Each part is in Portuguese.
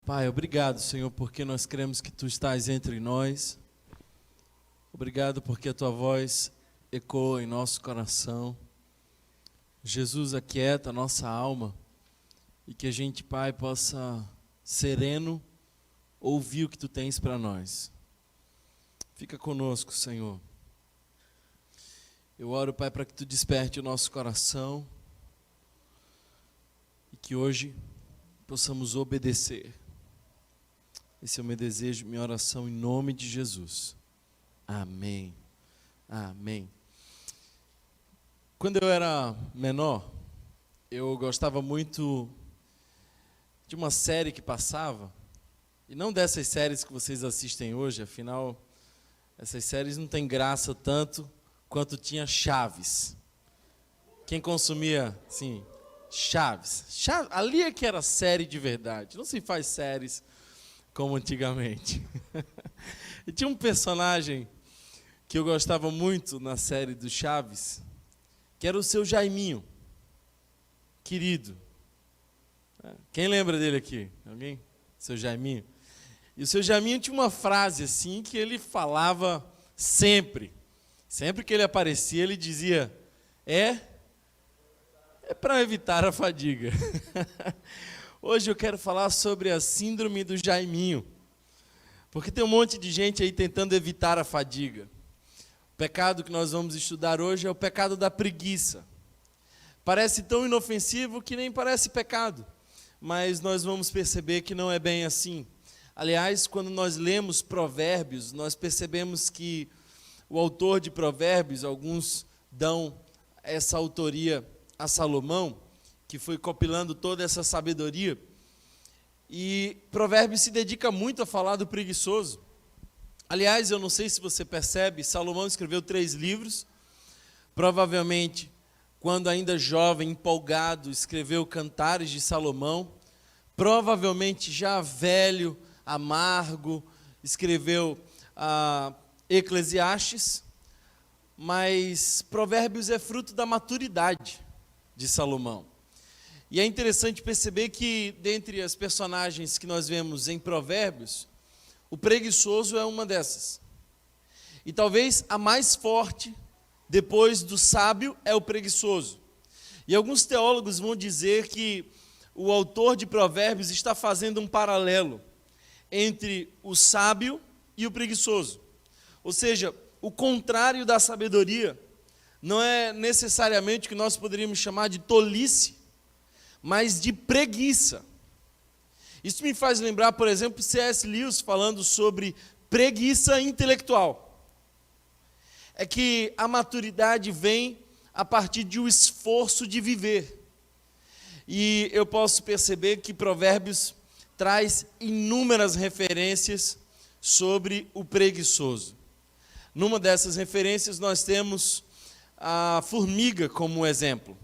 Pai, obrigado, Senhor, porque nós cremos que Tu estás entre nós. Obrigado porque a Tua voz ecoa em nosso coração. Jesus, aquieta a nossa alma e que a gente, Pai, possa sereno ouvir o que Tu tens para nós. Fica conosco, Senhor. Eu oro, Pai, para que Tu desperte o nosso coração e que hoje possamos obedecer. Esse é o meu desejo, minha oração em nome de Jesus. Amém. Amém. Quando eu era menor, eu gostava muito de uma série que passava, e não dessas séries que vocês assistem hoje, afinal, essas séries não têm graça tanto quanto tinha Chaves. Quem consumia, sim, Chaves. Ali é que era série de verdade, não se faz séries como antigamente. E tinha um personagem que eu gostava muito na série do Chaves, que era o seu Jaiminho, querido. Quem lembra dele aqui? Alguém? Seu Jaiminho? E o seu Jaiminho tinha uma frase assim que ele falava sempre. Sempre que ele aparecia, ele dizia: é para evitar a fadiga. Hoje eu quero falar sobre a síndrome do Jaiminho, porque tem um monte de gente aí tentando evitar a fadiga. O pecado que nós vamos estudar hoje é o pecado da preguiça. Parece tão inofensivo que nem parece pecado, mas nós vamos perceber que não é bem assim. Aliás, quando nós lemos Provérbios, nós percebemos que o autor de Provérbios, alguns dão essa autoria a Salomão, que foi compilando toda essa sabedoria, e Provérbios se dedica muito a falar do preguiçoso. Aliás, eu não sei se você percebe, Salomão escreveu 3 livros, provavelmente, quando ainda jovem, empolgado, escreveu Cantares de Salomão, provavelmente já velho, amargo, escreveu Eclesiastes, mas Provérbios é fruto da maturidade de Salomão. E é interessante perceber que, dentre as personagens que nós vemos em Provérbios, o preguiçoso é uma dessas. E talvez a mais forte, depois do sábio, é o preguiçoso. E alguns teólogos vão dizer que o autor de Provérbios está fazendo um paralelo entre o sábio e o preguiçoso. Ou seja, o contrário da sabedoria não é necessariamente o que nós poderíamos chamar de tolice, mas de preguiça. Isso me faz lembrar, por exemplo, C.S. Lewis falando sobre preguiça intelectual. É que a maturidade vem a partir de um esforço de viver. E eu posso perceber que Provérbios traz inúmeras referências sobre o preguiçoso. Numa dessas referências nós temos a formiga como exemplo.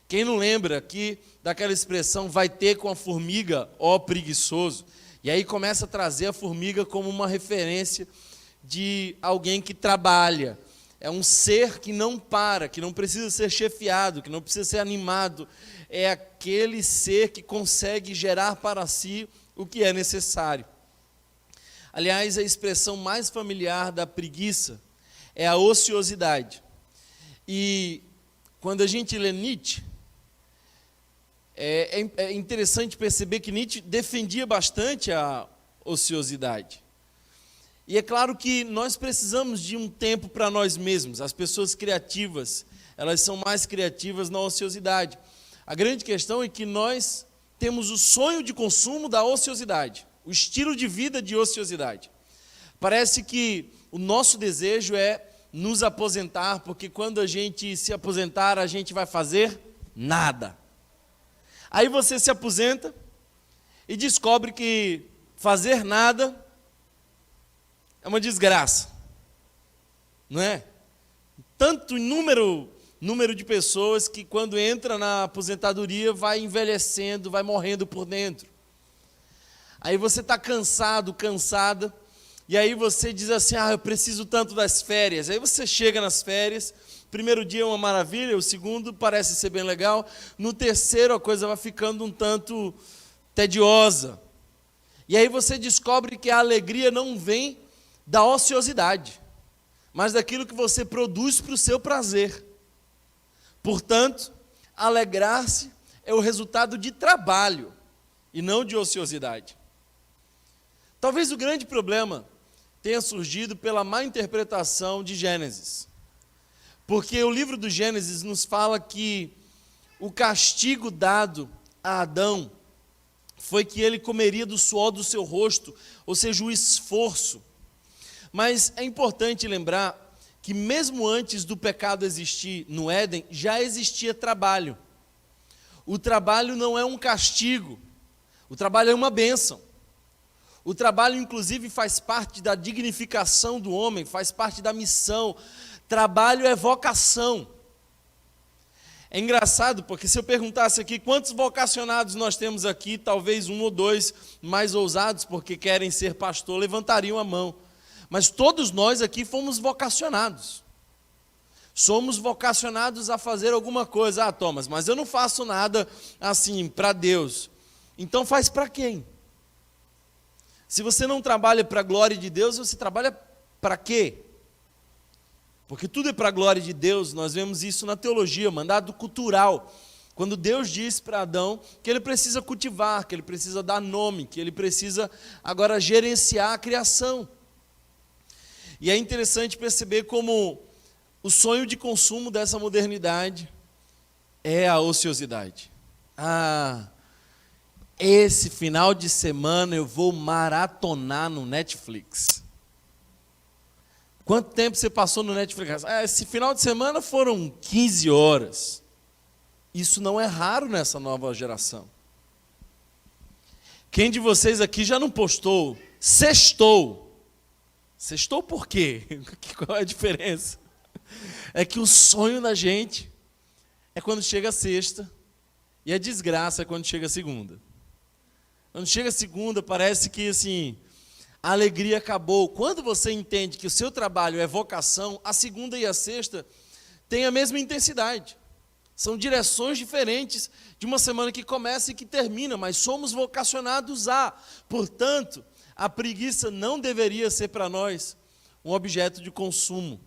Quem não lembra aqui daquela expressão, vai ter com a formiga, ó preguiçoso? E aí começa a trazer a formiga como uma referência de alguém que trabalha. É um ser que não para, que não precisa ser chefiado, que não precisa ser animado. É aquele ser que consegue gerar para si o que é necessário. Aliás, a expressão mais familiar da preguiça é a ociosidade. E quando a gente lê Nietzsche, é interessante perceber que Nietzsche defendia bastante a ociosidade. E é claro que nós precisamos de um tempo para nós mesmos. As pessoas criativas, elas são mais criativas na ociosidade. A grande questão é que nós temos o sonho de consumo da ociosidade, o estilo de vida de ociosidade. Parece que o nosso desejo é nos aposentar, porque quando a gente se aposentar, a gente vai fazer nada. Aí você se aposenta e descobre que fazer nada é uma desgraça, não é? Tanto número de pessoas que quando entra na aposentadoria vai envelhecendo, vai morrendo por dentro. Aí você está cansado, cansada, e aí você diz assim, eu preciso tanto das férias. Aí você chega nas férias, primeiro dia é uma maravilha, o segundo parece ser bem legal, no terceiro a coisa vai ficando um tanto tediosa. E aí você descobre que a alegria não vem da ociosidade, mas daquilo que você produz para o seu prazer. Portanto, alegrar-se é o resultado de trabalho e não de ociosidade. Talvez o grande problema tenha surgido pela má interpretação de Gênesis. Porque o livro do Gênesis nos fala que o castigo dado a Adão foi que ele comeria do suor do seu rosto, ou seja, o esforço. Mas é importante lembrar que mesmo antes do pecado existir no Éden, já existia trabalho. O trabalho não é um castigo, o trabalho é uma bênção. O trabalho, inclusive, faz parte da dignificação do homem, faz parte da missão. Trabalho é vocação. É engraçado, porque se eu perguntasse aqui quantos vocacionados nós temos aqui, talvez um ou dois mais ousados, porque querem ser pastor, levantariam a mão. Mas todos nós aqui fomos vocacionados. Somos vocacionados a fazer alguma coisa. Ah, Thomas, mas eu não faço nada assim para Deus. Então faz para quem? Se você não trabalha para a glória de Deus, você trabalha para quê? Porque tudo é para a glória de Deus. Nós vemos isso na teologia, mandado cultural. Quando Deus diz para Adão que ele precisa cultivar, que ele precisa dar nome, que ele precisa agora gerenciar a criação. E é interessante perceber como o sonho de consumo dessa modernidade é a ociosidade. Esse final de semana eu vou maratonar no Netflix. Quanto tempo você passou no Netflix? Esse final de semana foram 15 horas. Isso não é raro nessa nova geração. Quem de vocês aqui já não postou? Sextou. Sextou por quê? Qual é a diferença? É que o sonho da gente é quando chega a sexta e a desgraça é quando chega a segunda. Quando chega a segunda, parece que assim, a alegria acabou. Quando você entende que o seu trabalho é vocação, a segunda e a sexta têm a mesma intensidade. São direções diferentes de uma semana que começa e que termina, mas somos vocacionados a. Portanto, a preguiça não deveria ser para nós um objeto de consumo.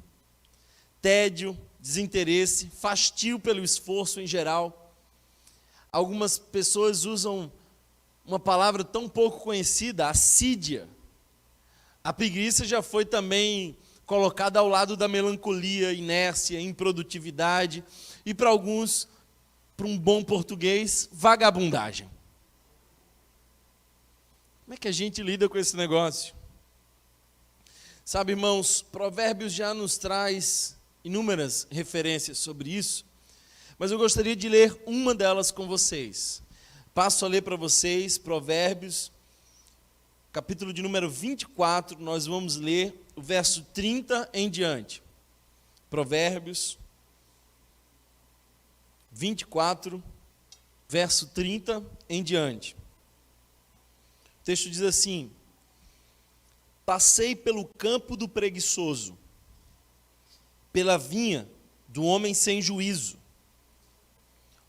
Tédio, desinteresse, fastio pelo esforço em geral. Algumas pessoas usam uma palavra tão pouco conhecida, assídia. A preguiça já foi também colocada ao lado da melancolia, inércia, improdutividade e para alguns, para um bom português, vagabundagem. Como é que a gente lida com esse negócio? Sabe, irmãos, Provérbios já nos traz inúmeras referências sobre isso, mas eu gostaria de ler uma delas com vocês. Passo a ler para vocês Provérbios, capítulo de número 24, nós vamos ler o verso 30 em diante. Provérbios 24, verso 30 em diante. O texto diz assim: passei pelo campo do preguiçoso, pela vinha do homem sem juízo.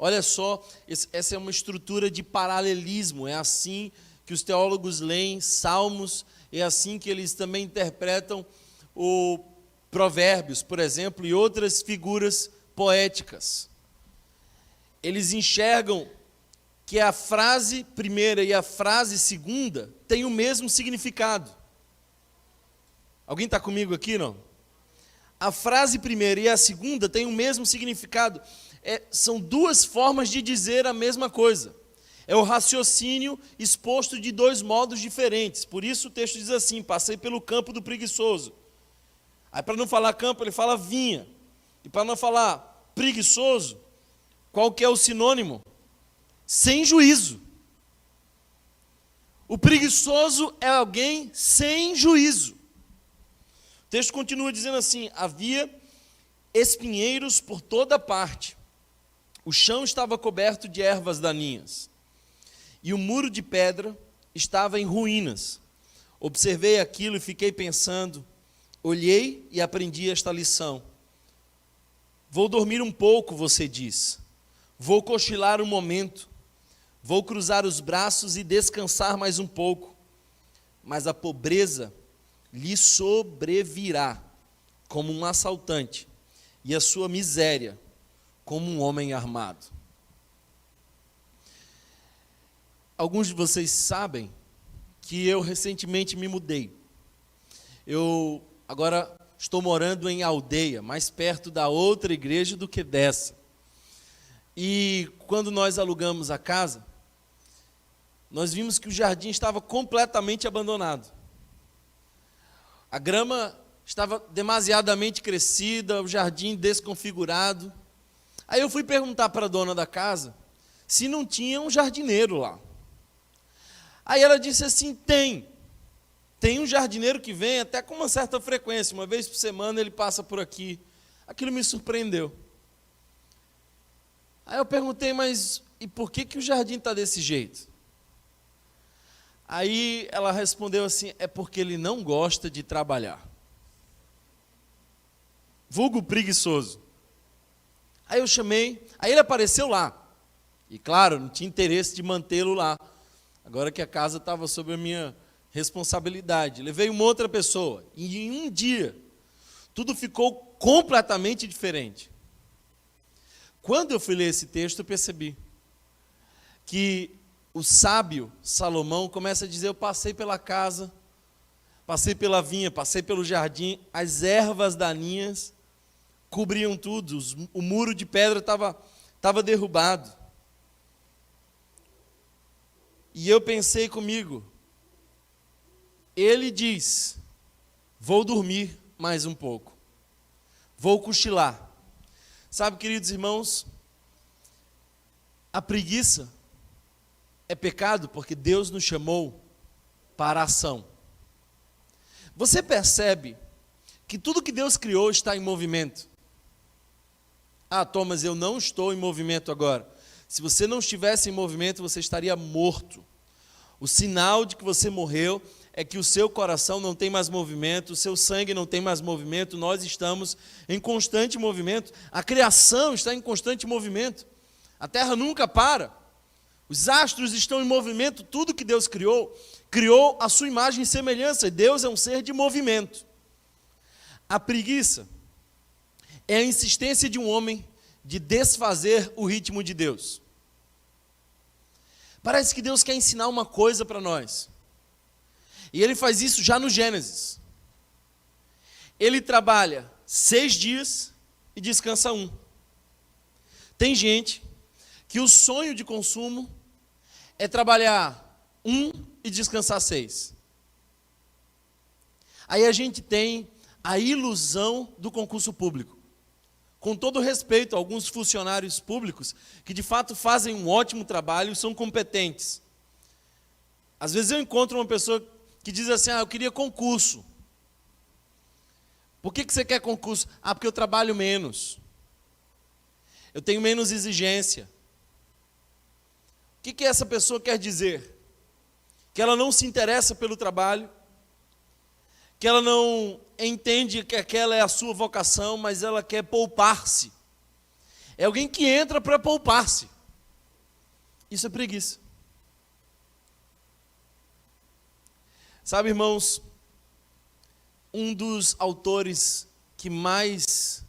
Olha só, essa é uma estrutura de paralelismo, é assim que os teólogos leem Salmos, é assim que eles também interpretam o Provérbios, por exemplo, e outras figuras poéticas. Eles enxergam que a frase primeira e a frase segunda têm o mesmo significado. Alguém está comigo aqui, não? A frase primeira e a segunda têm o mesmo significado. São duas formas de dizer a mesma coisa. É o raciocínio exposto de dois modos diferentes. Por isso o texto diz assim: passei pelo campo do preguiçoso. Aí para não falar campo, ele fala vinha. E para não falar preguiçoso, qual que é o sinônimo? Sem juízo. O preguiçoso é alguém sem juízo. O texto continua dizendo assim: havia espinheiros por toda parte. O chão estava coberto de ervas daninhas, e o muro de pedra estava em ruínas. Observei aquilo e fiquei pensando, olhei e aprendi esta lição. Vou dormir um pouco, você diz. Vou cochilar um momento. Vou cruzar os braços e descansar mais um pouco. mas a pobreza lhe sobrevirá como um assaltante, e a sua miséria como um homem armado. Alguns de vocês sabem que eu recentemente me mudei. Eu agora estou morando em Aldeia, mais perto da outra igreja do que dessa. E quando nós alugamos a casa, nós vimos que o jardim estava completamente abandonado. A grama estava demasiadamente crescida, o jardim desconfigurado. Aí eu fui perguntar para a dona da casa se não tinha um jardineiro lá. Aí ela disse assim: tem um jardineiro que vem até com uma certa frequência, uma vez por semana ele passa por aqui. Aquilo me surpreendeu. Aí eu perguntei: mas e por que o jardim está desse jeito? Aí ela respondeu assim: é porque ele não gosta de trabalhar. Vulgo preguiçoso. Aí eu chamei, aí ele apareceu lá. E claro, não tinha interesse de mantê-lo lá. Agora que a casa estava sob a minha responsabilidade. Levei uma outra pessoa. E em um dia, tudo ficou completamente diferente. Quando eu fui ler esse texto, eu percebi que o sábio Salomão começa a dizer: eu passei pela casa, passei pela vinha, passei pelo jardim, as ervas daninhas cobriam tudo, o muro de pedra estava derrubado. E eu pensei comigo, ele diz: vou dormir mais um pouco, vou cochilar. Sabe, queridos irmãos, a preguiça é pecado porque Deus nos chamou para a ação. Você percebe que tudo que Deus criou está em movimento. Ah, Thomas, eu não estou em movimento agora. Se você não estivesse em movimento, você estaria morto. O sinal de que você morreu é que o seu coração não tem mais movimento, o seu sangue não tem mais movimento, nós estamos em constante movimento, a criação está em constante movimento, a terra nunca para, os astros estão em movimento, tudo que Deus criou a sua imagem e semelhança, e Deus é um ser de movimento. A preguiça é a insistência de um homem de desfazer o ritmo de Deus. Parece que Deus quer ensinar uma coisa para nós. E Ele faz isso já no Gênesis. Ele trabalha 6 dias e descansa 1. Tem gente que o sonho de consumo é trabalhar 1 e descansar 6. Aí a gente tem a ilusão do concurso público. Com todo respeito a alguns funcionários públicos que de fato fazem um ótimo trabalho e são competentes. Às vezes eu encontro uma pessoa que diz assim: eu queria concurso. Por que você quer concurso? Porque eu trabalho menos. Eu tenho menos exigência. O que essa pessoa quer dizer? Que ela não se interessa pelo trabalho, que ela não entende que aquela é a sua vocação, mas ela quer poupar-se. É alguém que entra para poupar-se. Isso é preguiça. Sabe, irmãos, um dos autores que mais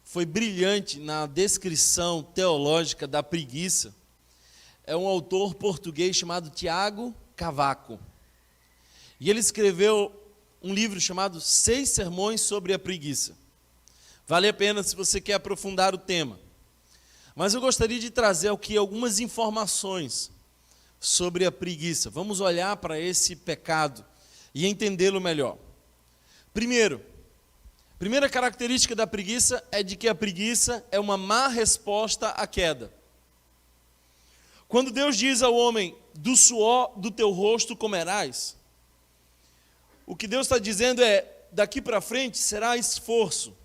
foi brilhante na descrição teológica da preguiça é um autor português chamado Tiago Cavaco. E ele escreveu um livro chamado 6 Sermões sobre a Preguiça. Vale a pena se você quer aprofundar o tema. Mas eu gostaria de trazer aqui algumas informações sobre a preguiça. Vamos olhar para esse pecado e entendê-lo melhor. Primeira característica da preguiça é de que a preguiça é uma má resposta à queda. Quando Deus diz ao homem: do suor do teu rosto comerás, o que Deus está dizendo é: daqui para frente será esforço,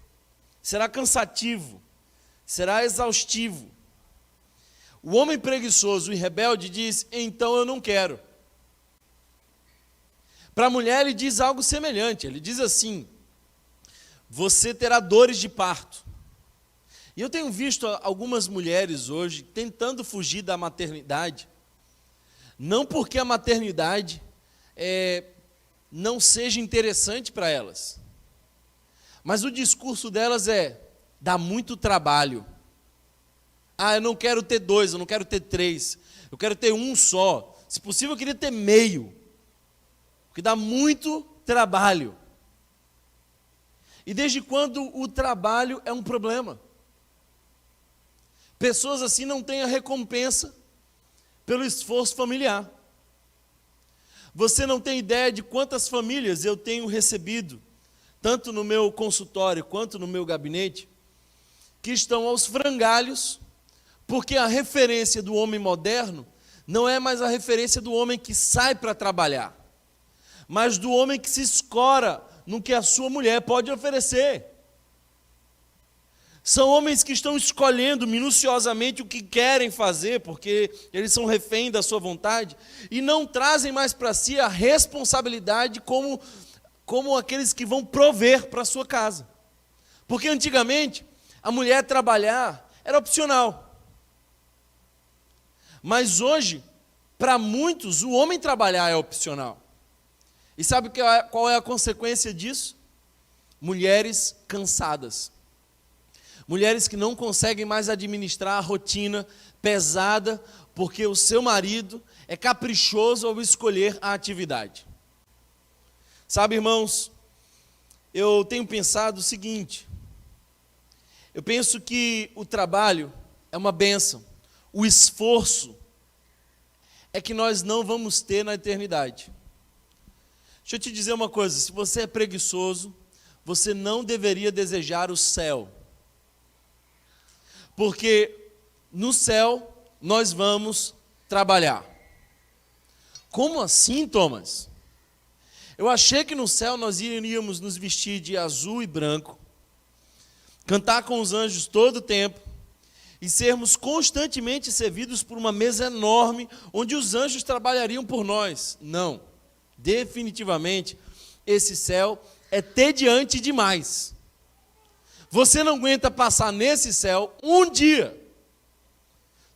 será cansativo, será exaustivo. O homem preguiçoso e rebelde diz: então eu não quero. Para a mulher ele diz algo semelhante, ele diz assim: você terá dores de parto. E eu tenho visto algumas mulheres hoje tentando fugir da maternidade, não porque a maternidade não seja interessante para elas. Mas o discurso delas dá muito trabalho. Eu não quero ter 2, eu não quero ter 3, eu quero ter um só. Se possível, eu queria ter meio, porque dá muito trabalho. E desde quando o trabalho é um problema? Pessoas assim não têm a recompensa pelo esforço familiar. Você não tem ideia de quantas famílias eu tenho recebido, tanto no meu consultório quanto no meu gabinete, que estão aos frangalhos, porque a referência do homem moderno não é mais a referência do homem que sai para trabalhar, mas do homem que se escora no que a sua mulher pode oferecer. São homens que estão escolhendo minuciosamente o que querem fazer, porque eles são refém da sua vontade, e não trazem mais para si a responsabilidade como aqueles que vão prover para a sua casa. Porque antigamente, a mulher trabalhar era opcional. Mas hoje, para muitos, o homem trabalhar é opcional. E sabe qual é a consequência disso? Mulheres cansadas. Mulheres que não conseguem mais administrar a rotina pesada, porque o seu marido é caprichoso ao escolher a atividade. Sabe, irmãos, eu tenho pensado o seguinte: eu penso que o trabalho é uma bênção, o esforço é que nós não vamos ter na eternidade. Deixa eu te dizer uma coisa: se você é preguiçoso, você não deveria desejar o céu. Porque no céu nós vamos trabalhar. Como assim, Thomas? Eu achei que no céu nós iríamos nos vestir de azul e branco, cantar com os anjos todo o tempo, e sermos constantemente servidos por uma mesa enorme, onde os anjos trabalhariam por nós. Não, definitivamente, esse céu é tediante demais. Você não aguenta passar nesse céu um dia,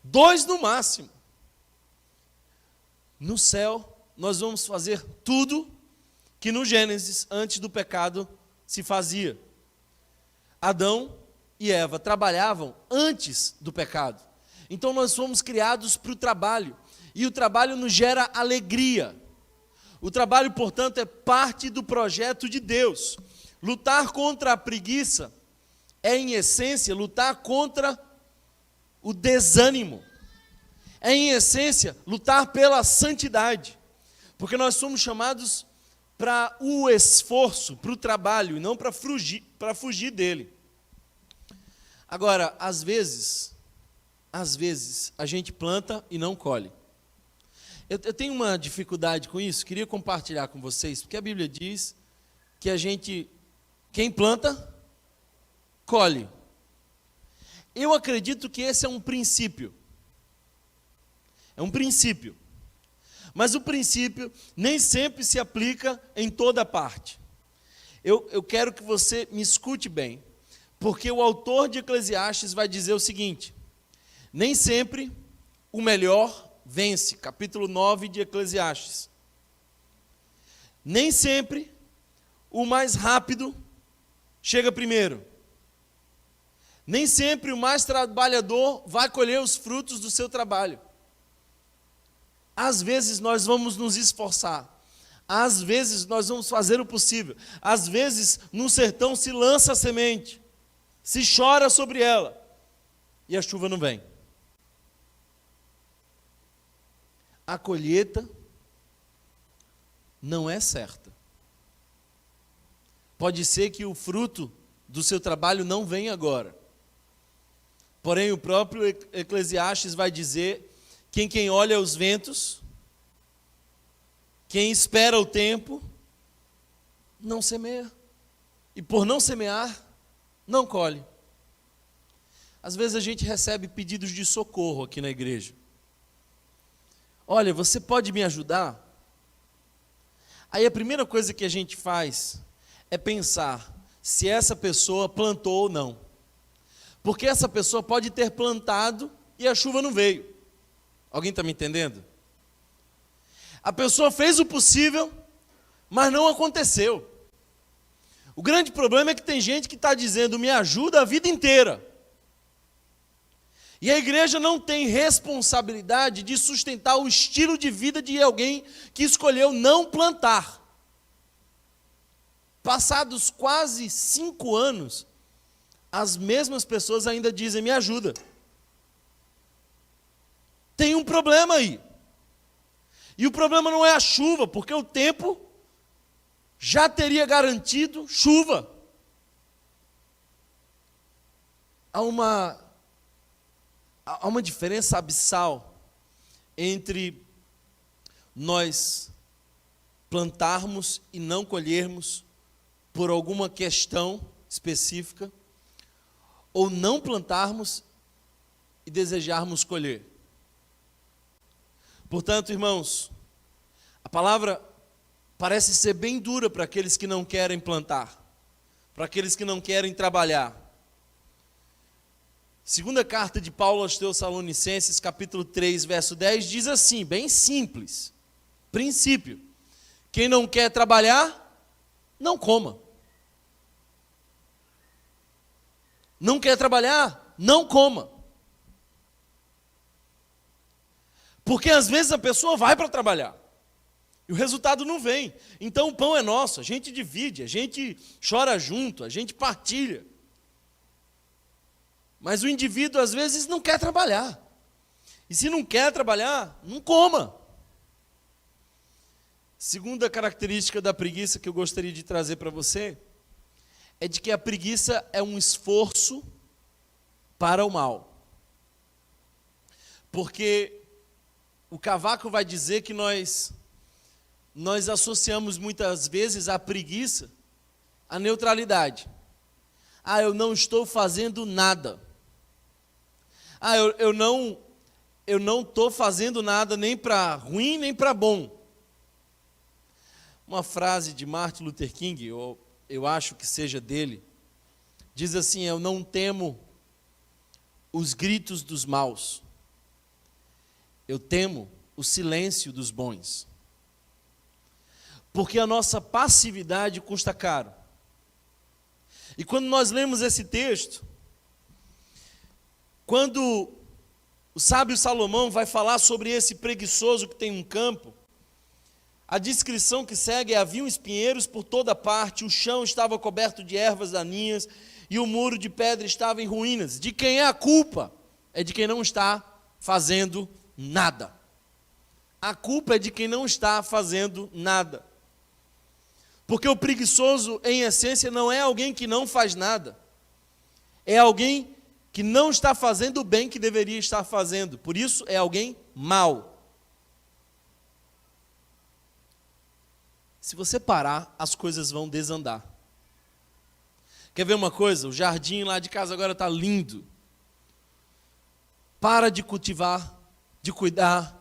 2 no máximo. No céu, nós vamos fazer tudo que no Gênesis, antes do pecado, se fazia. Adão e Eva trabalhavam antes do pecado. Então nós fomos criados para o trabalho, e o trabalho nos gera alegria. O trabalho, portanto, é parte do projeto de Deus. Lutar contra a preguiça é, em essência, lutar contra o desânimo. É, em essência, lutar pela santidade. Porque nós somos chamados para o esforço, para o trabalho, e não para fugir dele. Agora, às vezes, a gente planta e não colhe. Eu tenho uma dificuldade com isso, queria compartilhar com vocês, porque a Bíblia diz que quem planta, colhe. Eu acredito que esse é um princípio. É um princípio. Mas o princípio nem sempre se aplica em toda parte. Eu quero que você me escute bem, porque o autor de Eclesiastes vai dizer o seguinte: nem sempre o melhor vence, capítulo 9 de Eclesiastes. Nem sempre o mais rápido chega primeiro. Nem sempre o mais trabalhador vai colher os frutos do seu trabalho. Às vezes nós vamos nos esforçar, às vezes nós vamos fazer o possível, às vezes no sertão se lança a semente, se chora sobre ela, e a chuva não vem. A colheita não é certa. Pode ser que o fruto do seu trabalho não venha agora. Porém, o próprio Eclesiastes vai dizer que quem olha os ventos, quem espera o tempo, não semeia. E por não semear, não colhe. Às vezes a gente recebe pedidos de socorro aqui na igreja. Olha, você pode me ajudar? Aí a primeira coisa que a gente faz é pensar se essa pessoa plantou ou não. Porque essa pessoa pode ter plantado e a chuva não veio. Alguém está me entendendo? A pessoa fez o possível, mas não aconteceu. O grande problema é que tem gente que está dizendo, me ajuda a vida inteira. E a igreja não tem responsabilidade de sustentar o estilo de vida de alguém que escolheu não plantar. Passados quase 5 anos, as mesmas pessoas ainda dizem, me ajuda. Tem um problema aí. E o problema não é a chuva, porque o tempo já teria garantido chuva. Há uma diferença abissal entre nós plantarmos e não colhermos por alguma questão específica, ou não plantarmos e desejarmos colher. Portanto, irmãos, a palavra parece ser bem dura para aqueles que não querem plantar, para aqueles que não querem trabalhar. Segunda carta de Paulo aos Tessalonicenses, capítulo 3, verso 10, diz assim, bem simples, princípio, quem não quer trabalhar, não coma. Não quer trabalhar, não coma. Porque às vezes a pessoa vai para trabalhar e o resultado não vem. Então o pão é nosso, a gente divide, a gente chora junto, a gente partilha. Mas o indivíduo às vezes não quer trabalhar. E se não quer trabalhar, não coma. Segunda característica da preguiça que eu gostaria de trazer para você é de que a preguiça é um esforço para o mal. Porque o Cavaco vai dizer que nós associamos muitas vezes a preguiça à neutralidade. Ah, eu não estou fazendo nada. Ah, eu não estou fazendo nada nem para ruim nem para bom. Uma frase de Martin Luther King, eu acho que seja dele, diz assim, eu não temo os gritos dos maus, eu temo o silêncio dos bons. Porque a nossa passividade custa caro. E quando nós lemos esse texto, quando o sábio Salomão vai falar sobre esse preguiçoso que tem um campo, a descrição que segue é, haviam espinheiros por toda parte, o chão estava coberto de ervas daninhas e o muro de pedra estava em ruínas. De quem é a culpa? É de quem não está fazendo nada. A culpa é de quem não está fazendo nada. Porque o preguiçoso, em essência, não é alguém que não faz nada. É alguém que não está fazendo o bem que deveria estar fazendo. Por isso, é alguém mau. Se você parar, as coisas vão desandar. Quer ver uma coisa? O jardim lá de casa agora está lindo. Para de cultivar, de cuidar,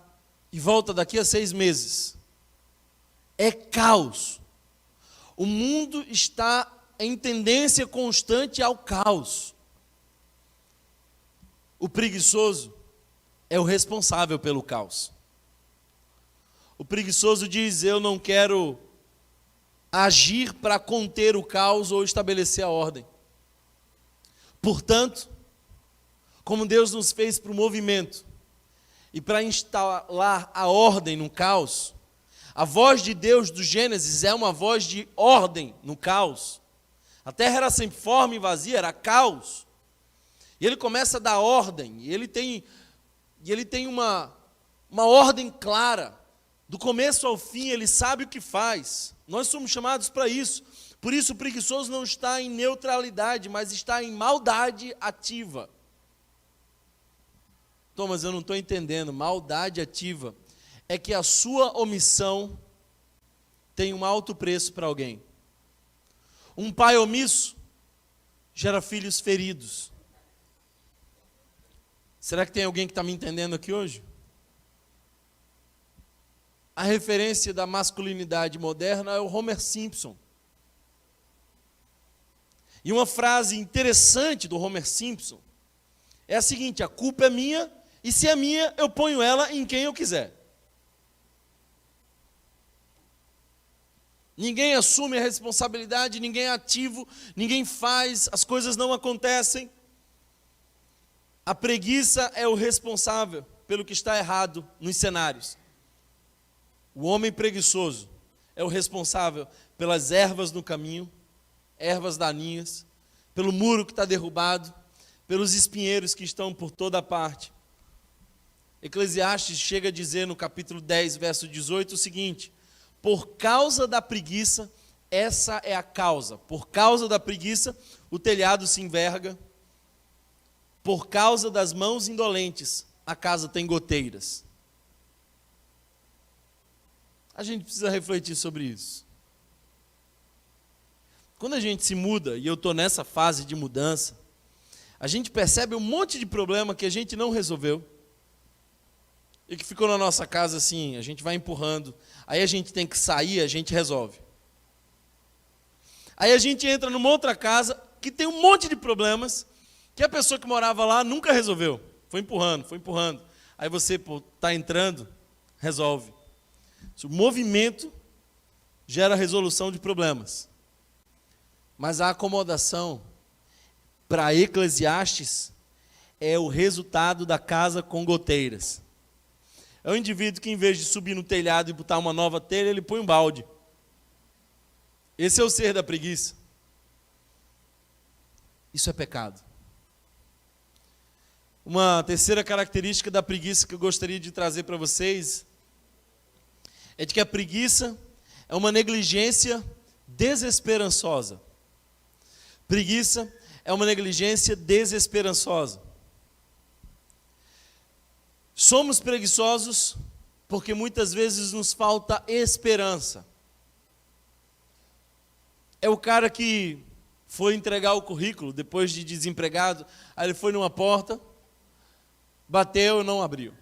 e volta daqui a 6 meses. É caos. O mundo está em tendência constante ao caos. O preguiçoso é o responsável pelo caos. O preguiçoso diz, eu não quero agir para conter o caos ou estabelecer a ordem. Portanto, como Deus nos fez para o movimento e para instalar a ordem no caos, a voz de Deus do Gênesis é uma voz de ordem no caos. A terra era sempre forma e vazia, era caos. E ele começa a dar ordem, e ele tem uma ordem clara. Do começo ao fim, ele sabe o que faz. Nós somos chamados para isso. Por isso, o preguiçoso não está em neutralidade, mas está em maldade ativa. Thomas, eu não estou entendendo. Maldade ativa é que a sua omissão tem um alto preço para alguém. Um pai omisso gera filhos feridos. Será que tem alguém que está me entendendo aqui hoje? A referência da masculinidade moderna é o Homer Simpson. E uma frase interessante do Homer Simpson é a seguinte, a culpa é minha, e se é minha, eu ponho ela em quem eu quiser. Ninguém assume a responsabilidade, ninguém é ativo, ninguém faz, as coisas não acontecem. A preguiça é o responsável pelo que está errado nos cenários. O homem preguiçoso é o responsável pelas ervas no caminho, ervas daninhas, pelo muro que está derrubado, pelos espinheiros que estão por toda parte. Eclesiastes chega a dizer no capítulo 10, verso 18 o seguinte: por causa da preguiça, essa é a causa. Por causa da preguiça, o telhado se enverga. Por causa das mãos indolentes, a casa tem goteiras. A gente precisa refletir sobre isso. Quando a gente se muda, e eu estou nessa fase de mudança, a gente percebe um monte de problema que a gente não resolveu e que ficou na nossa casa assim, a gente vai empurrando, aí a gente tem que sair, a gente resolve. Aí a gente entra numa outra casa que tem um monte de problemas que a pessoa que morava lá nunca resolveu, foi empurrando, foi empurrando. Aí você está entrando, resolve. O movimento gera resolução de problemas. Mas a acomodação, para Eclesiastes, é o resultado da casa com goteiras. É um indivíduo que, em vez de subir no telhado e botar uma nova telha, ele põe um balde. Esse é o ser da preguiça. Isso é pecado. Uma terceira característica da preguiça que eu gostaria de trazer para vocês é de que a preguiça é uma negligência desesperançosa. Preguiça é uma negligência desesperançosa. Somos preguiçosos porque muitas vezes nos falta esperança. É o cara que foi entregar o currículo depois de desempregado, aí ele foi numa porta, bateu e não abriu.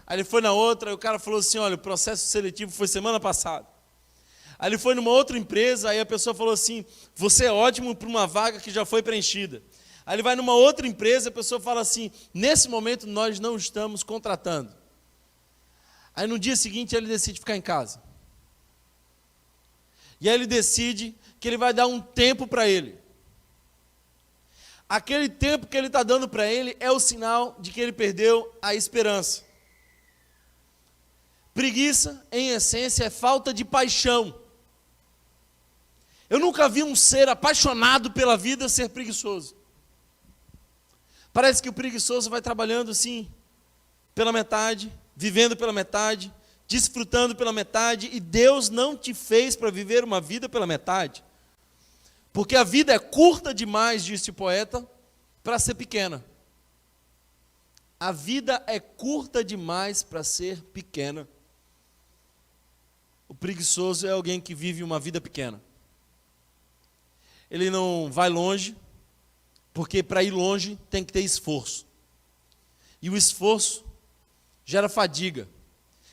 Aí ele foi na outra, aí o cara falou assim: olha, o processo seletivo foi semana passada. Aí ele foi numa outra empresa, aí a pessoa falou assim: você é ótimo para uma vaga que já foi preenchida. Aí ele vai numa outra empresa, a pessoa fala assim: nesse momento nós não estamos contratando. Aí no dia seguinte ele decide ficar em casa. E aí ele decide que ele vai dar um tempo para ele. Aquele tempo que ele está dando para ele é o sinal de que ele perdeu a esperança. Preguiça, em essência, é falta de paixão. Eu nunca vi um ser apaixonado pela vida ser preguiçoso. Parece que o preguiçoso vai trabalhando assim, pela metade, vivendo pela metade, desfrutando pela metade, e Deus não te fez para viver uma vida pela metade. Porque a vida é curta demais, disse o poeta, para ser pequena. A vida é curta demais para ser pequena. O preguiçoso é alguém que vive uma vida pequena. Ele não vai longe, porque para ir longe tem que ter esforço. E o esforço gera fadiga.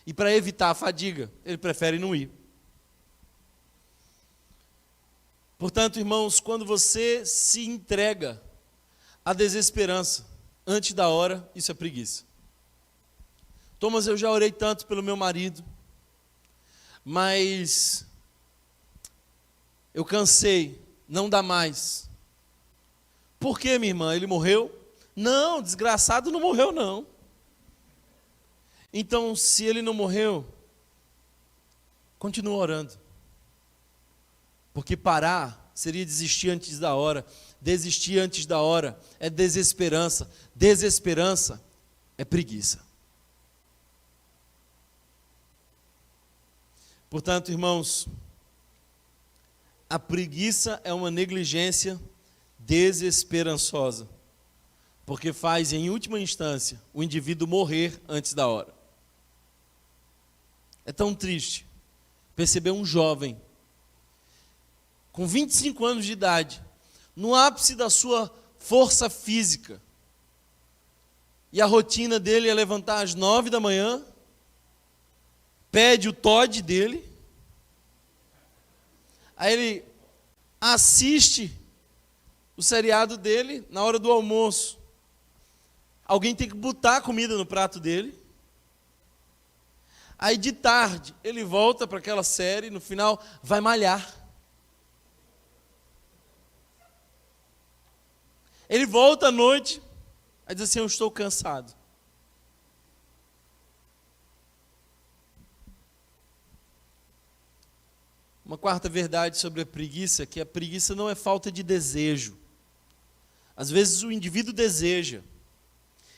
E para evitar a fadiga, ele prefere não ir. Portanto, irmãos, quando você se entrega à desesperança antes da hora, isso é preguiça. Thomas, eu já orei tanto pelo meu marido, mas eu cansei, não dá mais. Por quê, minha irmã? Ele morreu? Não, desgraçado não morreu, não. Então, se ele não morreu, continua orando. Porque parar seria desistir antes da hora. Desistir antes da hora é desesperança. Desesperança é preguiça. Portanto, irmãos, a preguiça é uma negligência desesperançosa, porque faz, em última instância, o indivíduo morrer antes da hora. É tão triste perceber um jovem com 25 anos de idade, no ápice da sua força física, e a rotina dele é levantar às 9 da manhã, pede o Todd dele, aí ele assiste o seriado dele na hora do almoço. Alguém tem que botar a comida no prato dele. Aí de tarde ele volta para aquela série, no final vai malhar. Ele volta à noite, aí diz assim, eu estou cansado. Uma quarta verdade sobre a preguiça, que a preguiça não é falta de desejo. Às vezes o indivíduo deseja.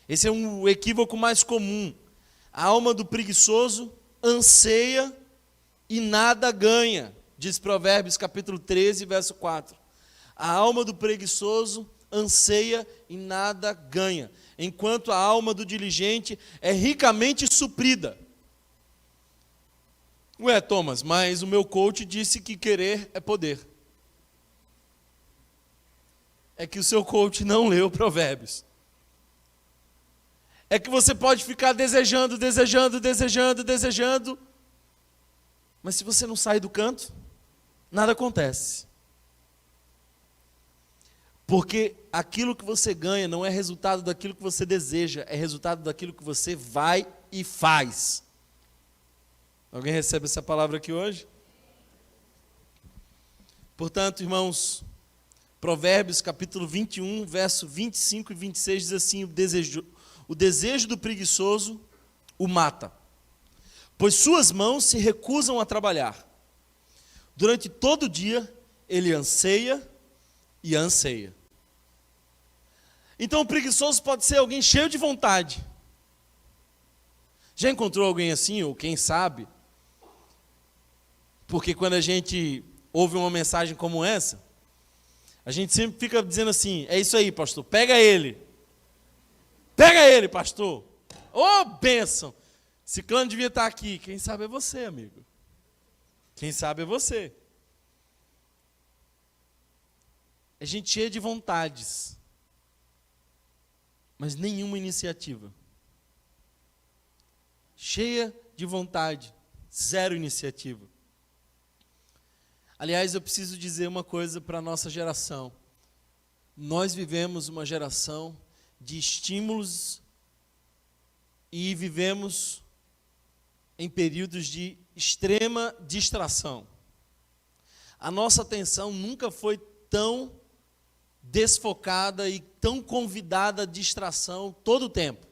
Esse é um equívoco mais comum. A alma do preguiçoso anseia e nada ganha, diz Provérbios capítulo 13, verso 4. A alma do preguiçoso anseia e nada ganha, enquanto a alma do diligente é ricamente suprida. Ué, Thomas, mas o meu coach disse que querer é poder. É que o seu coach não leu Provérbios. É que você pode ficar desejando, mas se você não sai do canto, nada acontece. Porque aquilo que você ganha não é resultado daquilo que você deseja, é resultado daquilo que você vai e faz. Alguém recebe essa palavra aqui hoje? Portanto, irmãos, Provérbios capítulo 21, verso 25 e 26 diz assim, o desejo do preguiçoso o mata, pois suas mãos se recusam a trabalhar. Durante todo o dia, ele anseia e anseia. Então o preguiçoso pode ser alguém cheio de vontade. Já encontrou alguém assim, ou quem sabe? Porque quando a gente ouve uma mensagem como essa, a gente sempre fica dizendo assim, é isso aí, pastor, pega ele, pastor, ô bênção, Ciclano devia estar aqui, quem sabe é você, amigo, quem sabe é você. É gente cheia de vontades, mas nenhuma iniciativa. Cheia de vontade, zero iniciativa. Aliás, eu preciso dizer uma coisa para a nossa geração. Nós vivemos uma geração de estímulos e vivemos em períodos de extrema distração. A nossa atenção nunca foi tão desfocada e tão convidada à distração todo o tempo.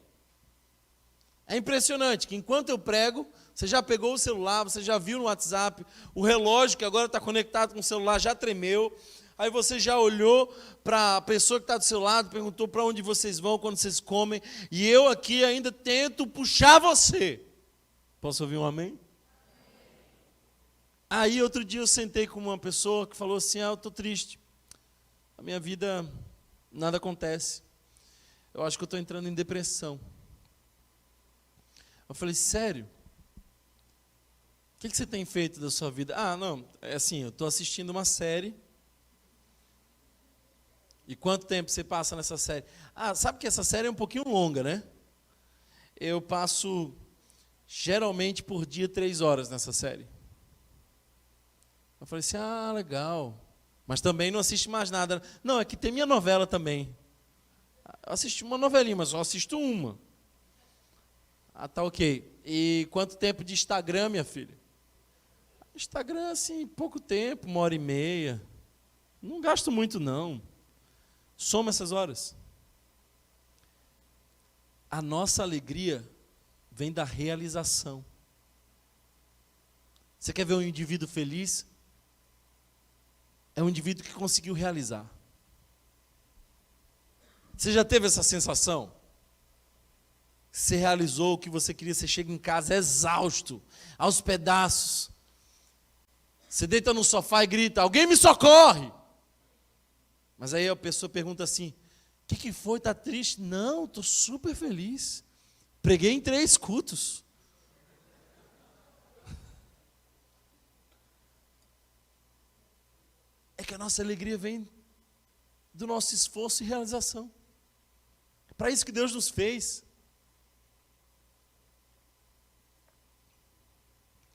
É impressionante que enquanto eu prego, você já pegou o celular, você já viu no WhatsApp, o relógio que agora está conectado com o celular já tremeu, aí você já olhou para a pessoa que está do seu lado, perguntou para onde vocês vão quando vocês comem, e eu aqui ainda tento puxar você. Posso ouvir um amém? Aí outro dia eu sentei com uma pessoa que falou assim, eu estou triste, a minha vida nada acontece, eu acho que eu estou entrando em depressão. Eu falei, sério? O que você tem feito da sua vida? Não, é assim, eu estou assistindo uma série. E quanto tempo você passa nessa série? Sabe que essa série é um pouquinho longa, né? Eu passo, geralmente, por dia 3 horas nessa série. Eu falei assim, legal. Mas também não assiste mais nada. Não, é que tem minha novela também. Eu assisti uma novelinha, mas só assisto uma. Tá ok. E quanto tempo de Instagram, minha filha? Instagram, assim, pouco tempo, 1h30. Não gasto muito, não. Soma essas horas. A nossa alegria vem da realização. Você quer ver um indivíduo feliz? É um indivíduo que conseguiu realizar. Você já teve essa sensação? Você realizou o que você queria, você chega em casa exausto, aos pedaços. Você deita no sofá e grita, alguém me socorre! Mas aí a pessoa pergunta assim, o que foi, está triste? Não, estou super feliz. Preguei em 3 cultos. É que a nossa alegria vem do nosso esforço e realização. É para isso que Deus nos fez.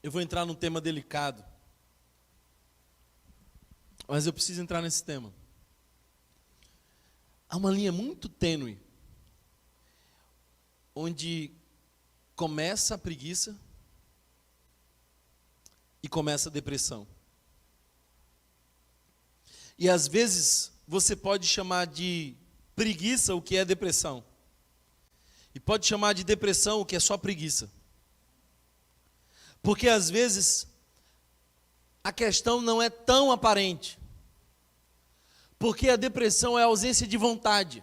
Eu vou entrar num tema delicado, mas eu preciso entrar nesse tema. Há uma linha muito tênue, onde começa a preguiça e começa a depressão. E às vezes você pode chamar de preguiça o que é depressão. E pode chamar de depressão o que é só preguiça. Porque às vezes a questão não é tão aparente. Porque a depressão é a ausência de vontade.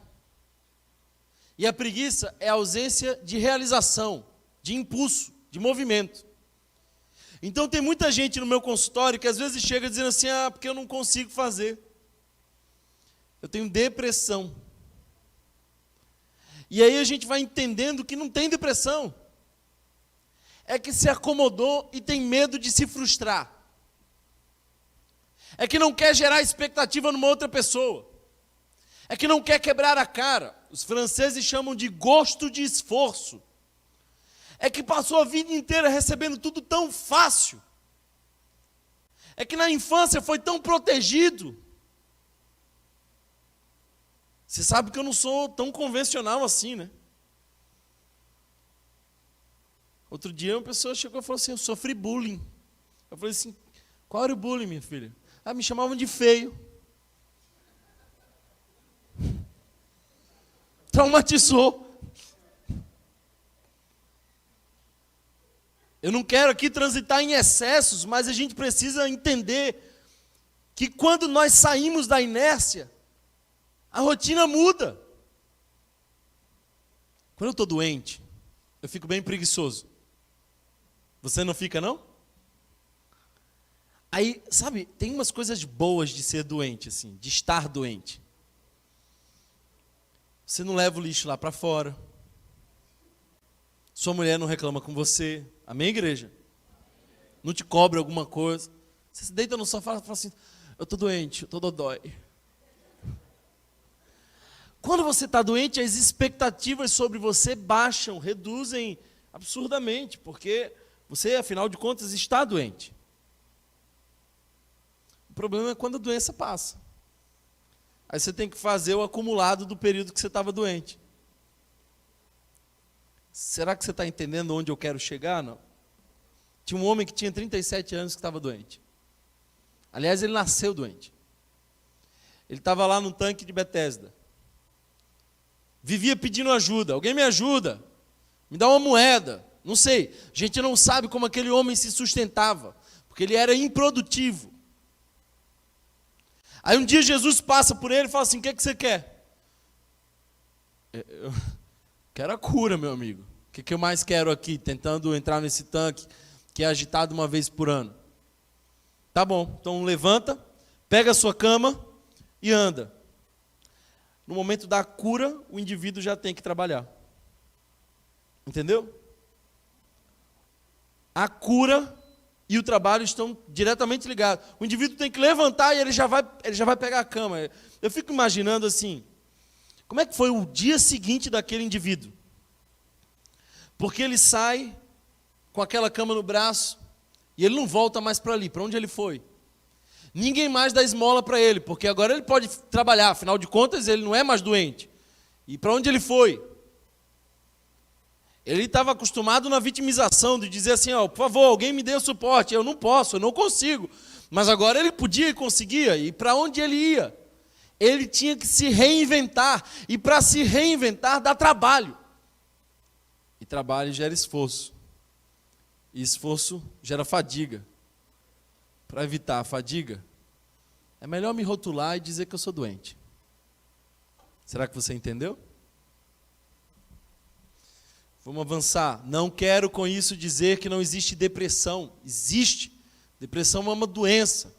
E a preguiça é a ausência de realização, de impulso, de movimento. Então tem muita gente no meu consultório que às vezes chega dizendo assim, porque eu não consigo fazer. Eu tenho depressão. E aí a gente vai entendendo que não tem depressão. É que se acomodou e tem medo de se frustrar. É que não quer gerar expectativa numa outra pessoa. É que não quer quebrar a cara. Os franceses chamam de gosto de esforço. É que passou a vida inteira recebendo tudo tão fácil. É que na infância foi tão protegido. Você sabe que eu não sou tão convencional assim, né? Outro dia uma pessoa chegou e falou assim, eu sofri bullying. Eu falei assim, qual era o bullying, minha filha? Me chamavam de feio. Traumatizou. Eu não quero aqui transitar em excessos, mas a gente precisa entender que quando nós saímos da inércia, a rotina muda. Quando eu estou doente, eu fico bem preguiçoso. Você não fica, não? Aí, sabe, tem umas coisas boas de ser doente, assim, de estar doente. Você não leva o lixo lá para fora. Sua mulher não reclama com você. Amém, igreja? Não te cobra alguma coisa. Você se deita no sofá e fala assim, eu estou doente, eu estou dodói. Quando você está doente, as expectativas sobre você baixam, reduzem absurdamente, porque você, afinal de contas, está doente. O problema é quando a doença passa. Aí você tem que fazer o acumulado do período que você estava doente. Será que você está entendendo onde eu quero chegar? Não. Tinha um homem que tinha 37 anos que estava doente. Aliás, ele nasceu doente. Ele estava lá no tanque de Betesda. Vivia pedindo ajuda. Alguém me ajuda? Me dá uma moeda. Não sei. A gente não sabe como aquele homem se sustentava. Porque ele era improdutivo. Aí um dia Jesus passa por ele e fala assim, o que você quer? Eu quero a cura, meu amigo. O que eu mais quero aqui, tentando entrar nesse tanque que é agitado uma vez por ano? Tá bom, então levanta, pega a sua cama e anda. No momento da cura, o indivíduo já tem que trabalhar. Entendeu? A cura e o trabalho estão diretamente ligados. O indivíduo tem que levantar e ele já vai pegar a cama. Eu fico imaginando assim, como é que foi o dia seguinte daquele indivíduo? Porque ele sai com aquela cama no braço e ele não volta mais para ali, para onde ele foi. Ninguém mais dá esmola para ele, porque agora ele pode trabalhar, afinal de contas ele não é mais doente. E para onde ele foi? Ele estava acostumado na vitimização, de dizer assim, por favor, alguém me dê o suporte. Eu não posso, eu não consigo. Mas agora ele podia e conseguia, e para onde ele ia? Ele tinha que se reinventar, e para se reinventar dá trabalho. E trabalho gera esforço. E esforço gera fadiga. Para evitar a fadiga, é melhor me rotular e dizer que eu sou doente. Será que você entendeu? Vamos avançar. Não quero com isso dizer que não existe depressão. Existe. Depressão é uma doença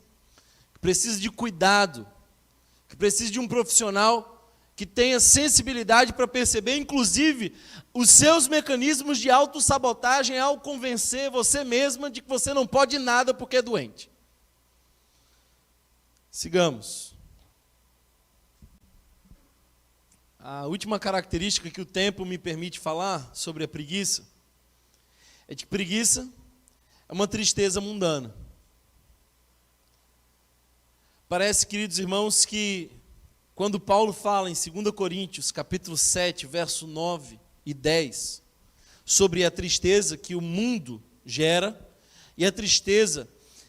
que precisa de cuidado, que precisa de um profissional que tenha sensibilidade para perceber, inclusive, os seus mecanismos de autossabotagem ao convencer você mesma de que você não pode nada porque é doente. Sigamos. A última característica que o tempo me permite falar sobre a preguiça é de que preguiça é uma tristeza mundana. Parece, queridos irmãos, que quando Paulo fala em 2 Coríntios, capítulo 7, verso 9 e 10, sobre a tristeza que o mundo gera, e a tristeza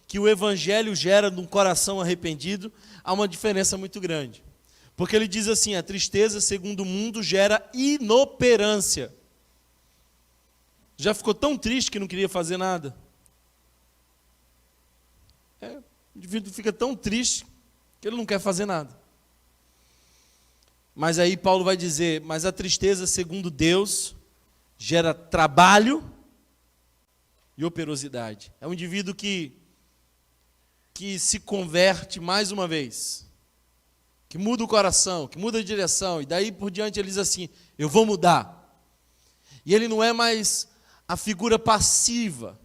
que o evangelho gera num coração arrependido, há uma diferença muito grande. Porque ele diz assim: a tristeza, segundo o mundo, gera inoperância. Já ficou tão triste que não queria fazer nada? O indivíduo fica tão triste que ele não quer fazer nada. Mas aí Paulo vai dizer: mas a tristeza, segundo Deus, gera trabalho e operosidade. É um indivíduo que se converte mais uma vez, que muda o coração, que muda a direção, e daí por diante ele diz assim: eu vou mudar. E ele não é mais a figura passiva,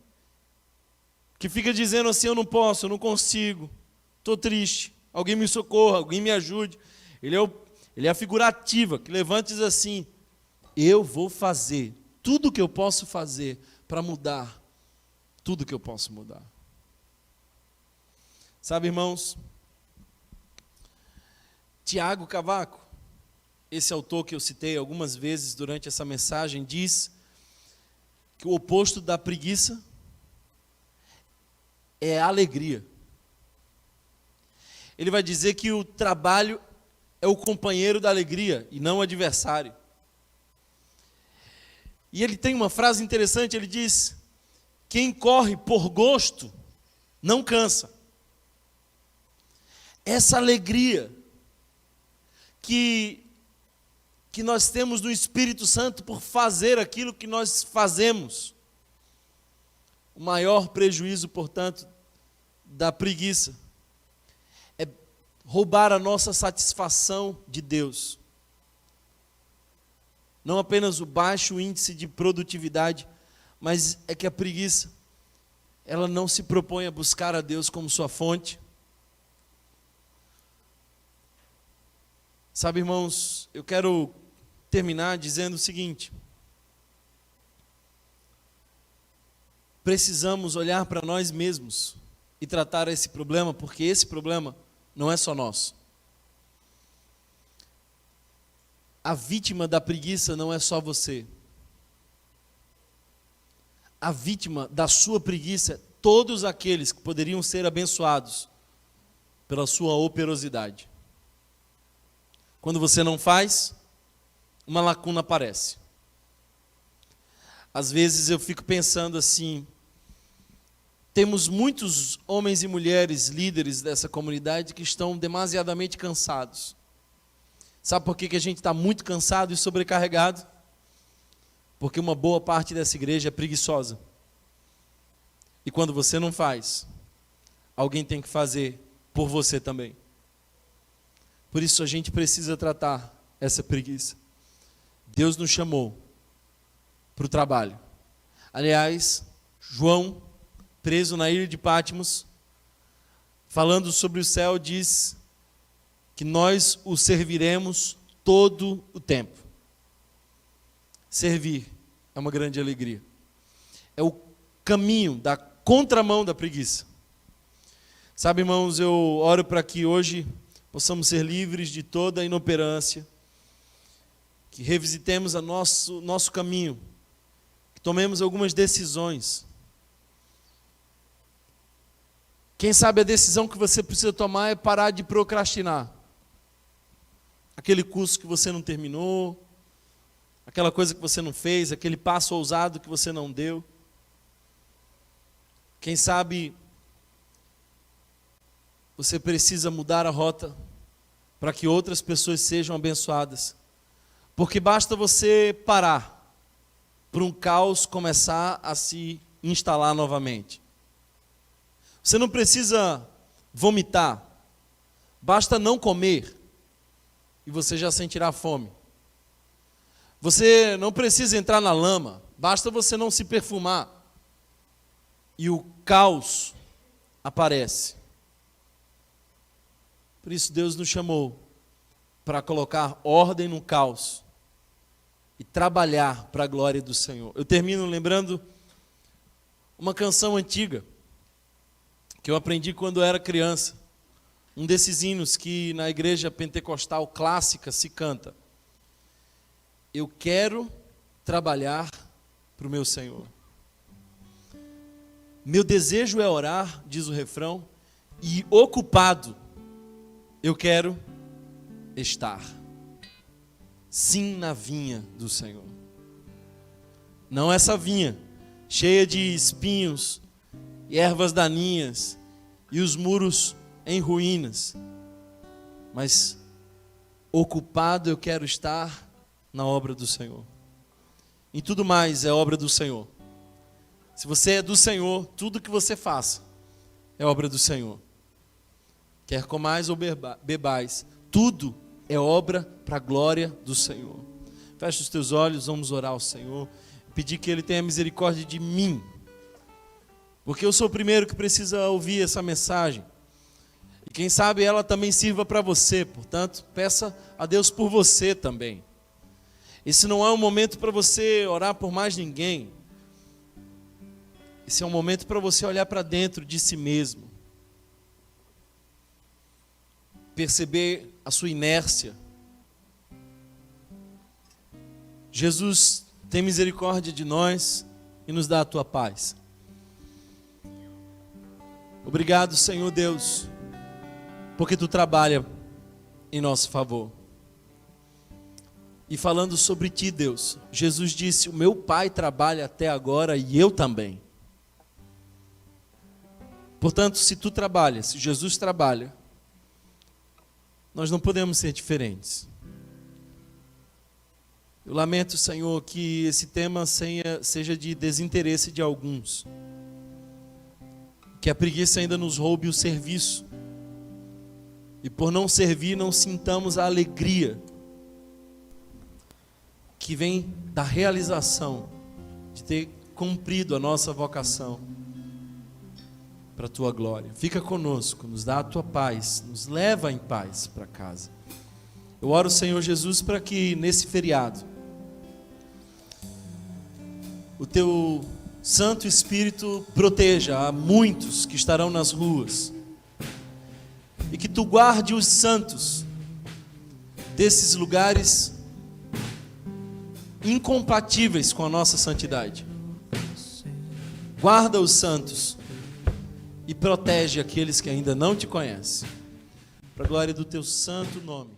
que fica dizendo assim: eu não posso, eu não consigo, estou triste, alguém me socorra, alguém me ajude. Ele é a figura ativa, que levanta e diz assim: eu vou fazer tudo o que eu posso fazer para mudar tudo que eu posso mudar. Sabe, irmãos, Tiago Cavaco, esse autor que eu citei algumas vezes durante essa mensagem, diz que o oposto da preguiça é a alegria. Ele vai dizer que o trabalho é o companheiro da alegria e não o adversário. E ele tem uma frase interessante, ele diz: quem corre por gosto não cansa. Essa alegria que nós temos no Espírito Santo por fazer aquilo que nós fazemos. O maior prejuízo, portanto, da preguiça é roubar a nossa satisfação de Deus. Não apenas o baixo índice de produtividade, mas é que a preguiça, ela não se propõe a buscar a Deus como sua fonte. Sabe, irmãos, eu quero terminar dizendo o seguinte: precisamos olhar para nós mesmos e tratar esse problema, porque esse problema não é só nosso. A vítima da preguiça não é só você. A vítima da sua preguiça é todos aqueles que poderiam ser abençoados pela sua operosidade. Quando você não faz, uma lacuna aparece. Às vezes eu fico pensando assim: temos muitos homens e mulheres líderes dessa comunidade que estão demasiadamente cansados. Sabe por que a gente está muito cansado e sobrecarregado? Porque uma boa parte dessa igreja é preguiçosa. E quando você não faz, alguém tem que fazer por você também. Por isso a gente precisa tratar essa preguiça. Deus nos chamou para o trabalho. Aliás, João, preso na ilha de Patmos, falando sobre o céu, diz que nós o serviremos todo o tempo. Servir é uma grande alegria. É o caminho da contramão da preguiça. Sabe, irmãos, eu oro para que hoje possamos ser livres de toda a inoperância, que revisitemos nosso caminho, que tomemos algumas decisões. Quem sabe a decisão que você precisa tomar é parar de procrastinar. Aquele curso que você não terminou, aquela coisa que você não fez, aquele passo ousado que você não deu. Quem sabe você precisa mudar a rota para que outras pessoas sejam abençoadas. Porque basta você parar para um caos começar a se instalar novamente. Você não precisa vomitar, basta não comer e você já sentirá fome. Você não precisa entrar na lama, basta você não se perfumar e o caos aparece. Por isso Deus nos chamou para colocar ordem no caos e trabalhar para a glória do Senhor. Eu termino lembrando uma canção antiga que eu aprendi quando era criança. Um desses hinos que na igreja pentecostal clássica se canta: eu quero trabalhar para o meu Senhor. Meu desejo é orar, diz o refrão, e ocupado eu quero estar. Sim, na vinha do Senhor. Não essa vinha cheia de espinhos e ervas daninhas e os muros em ruínas, mas ocupado eu quero estar na obra do Senhor. Em tudo mais é obra do Senhor. Se você é do Senhor, tudo que você faça é obra do Senhor. Quer comais ou bebais, tudo é obra para a glória do Senhor. Fecha os teus olhos, vamos orar ao Senhor, pedir que Ele tenha misericórdia de mim, porque eu sou o primeiro que precisa ouvir essa mensagem, e quem sabe ela também sirva para você. Portanto, peça a Deus por você também. Esse não é um momento para você orar por mais ninguém, esse é um momento para você olhar para dentro de si mesmo, perceber a sua inércia. Jesus, tem misericórdia de nós e nos dá a tua paz. Obrigado, Senhor Deus, porque tu trabalha em nosso favor. E falando sobre ti, Deus, Jesus disse: o meu Pai trabalha até agora e eu também. Portanto, se tu trabalhas, se Jesus trabalha, nós não podemos ser diferentes. Eu lamento, Senhor, que esse tema seja de desinteresse de alguns, que a preguiça ainda nos roube o serviço, e por não servir não sintamos a alegria que vem da realização de ter cumprido a nossa vocação para a tua glória. Fica conosco, nos dá a tua paz, nos leva em paz para casa. Eu oro, Senhor Jesus, para que nesse feriado o teu Santo Espírito proteja a muitos que estarão nas ruas, e que tu guarde os santos desses lugares incompatíveis com a nossa santidade. Guarda os santos e protege aqueles que ainda não te conhecem, para a glória do teu santo nome.